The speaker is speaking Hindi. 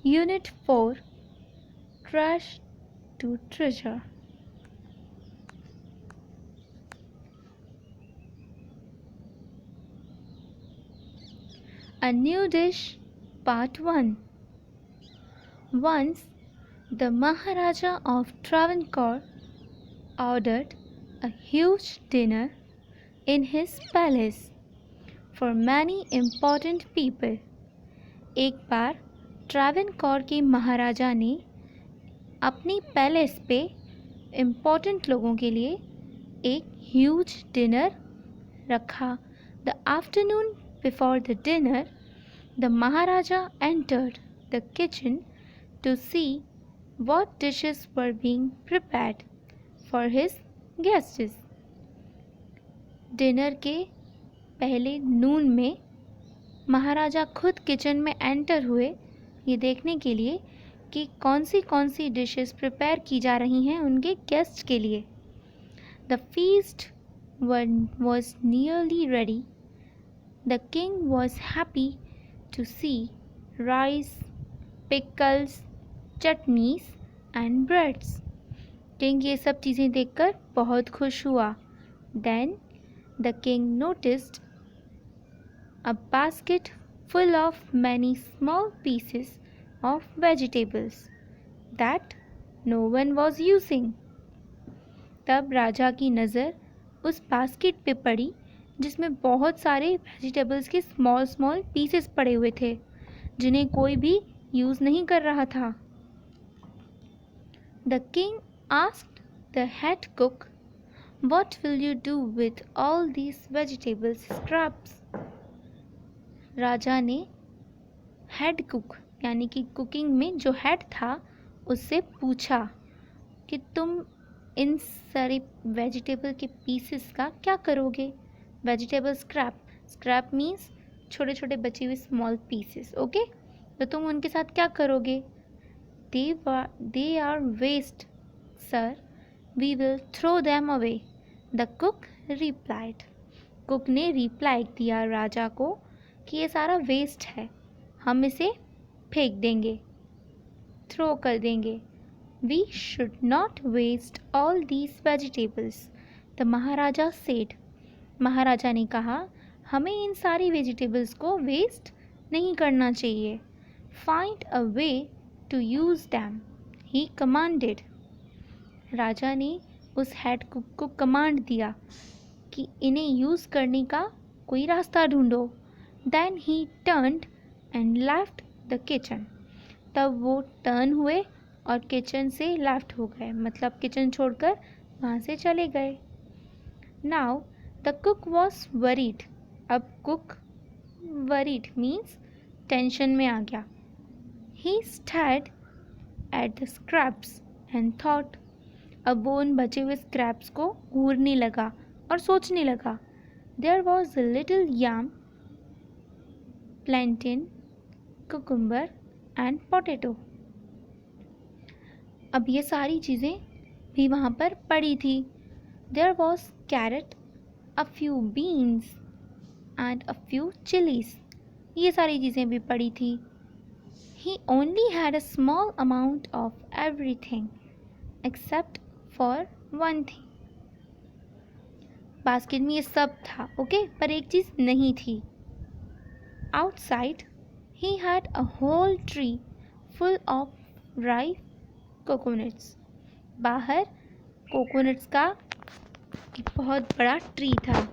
Unit 4, Trash to Treasure. A New Dish, Part 1. Once, the Maharaja of Travancore ordered a huge dinner in his palace for many important people. एक बार ट्रावेनकोर के महाराजा ने अपनी पैलेस पे इम्पोर्टेंट लोगों के लिए एक ह्यूज डिनर रखा. The afternoon before the dinner the Maharaja entered the kitchen to see what dishes were being prepared for his guests. Dinner के पहले नून में महाराजा खुद किचन में एंटर हुए ये देखने के लिए कि कौन सी डिशेस प्रिपेयर की जा रही हैं उनके गेस्ट के लिए. The feast was nearly ready. The king was happy to see rice, pickles, chutneys and breads. King ये सब चीज़ें देखकर बहुत खुश हुआ. Then the king noticed a basket full of many small pieces of vegetables that no one was using. तब राजा की नज़र उस बास्केट पे पड़ी जिसमें बहुत सारे वेजिटेबल्स के स्मॉल पीसेस पड़े हुए थे जिन्हें कोई भी यूज़ नहीं कर रहा था. The king asked the head cook, "What will you do with all these vegetables scraps?" राजा ने हेड कुक यानी कि कुकिंग में जो हेड था उससे पूछा कि तुम इन सारे वेजिटेबल के पीसेस का क्या करोगे. वेजिटेबल स्क्रैप मीन्स छोटे छोटे बचे हुए स्मॉल पीसेस. ओके, तो तुम उनके साथ क्या करोगे. They are waste, sir. We will throw them away, the cook replied. Cook ने रिप्लाई दिया राजा को कि ये सारा वेस्ट है, हम इसे फेंक देंगे, थ्रो कर देंगे. We should not waste all these vegetables, the Maharaja said. महाराजा ने कहा हमें इन सारी वेजिटेबल्स को वेस्ट नहीं करना चाहिए. Find a way to use them, he commanded. राजा ने उस हेड कुक को कमांड दिया कि इन्हें यूज़ करने का कोई रास्ता ढूंढो. Then he turned and left the kitchen. तब वो टर्न हुए और किचन से लेफ्ट हो गए, मतलब किचन छोड़कर वहाँ से चले गए. Now the cook was worried. अब कुक worried means टेंशन में आ गया. He stared at the scraps and thought. अब वो उन बचे हुए स्क्रैप्स को घूरने लगा और सोचने लगा. There was a little yam, plantain, cucumber and potato. अब ये सारी चीज़ें भी वहाँ पर पड़ी थी. There was carrot, a few beans and a few chilies. ये सारी चीज़ें भी पड़ी थी. He only had a small amount of everything except for one thing. Basket में ये सब था, ओके, पर एक चीज़ नहीं थी. Outside, he had a whole tree full of ripe coconuts. बाहर कोकोनट्स का एक बहुत बड़ा ट्री था.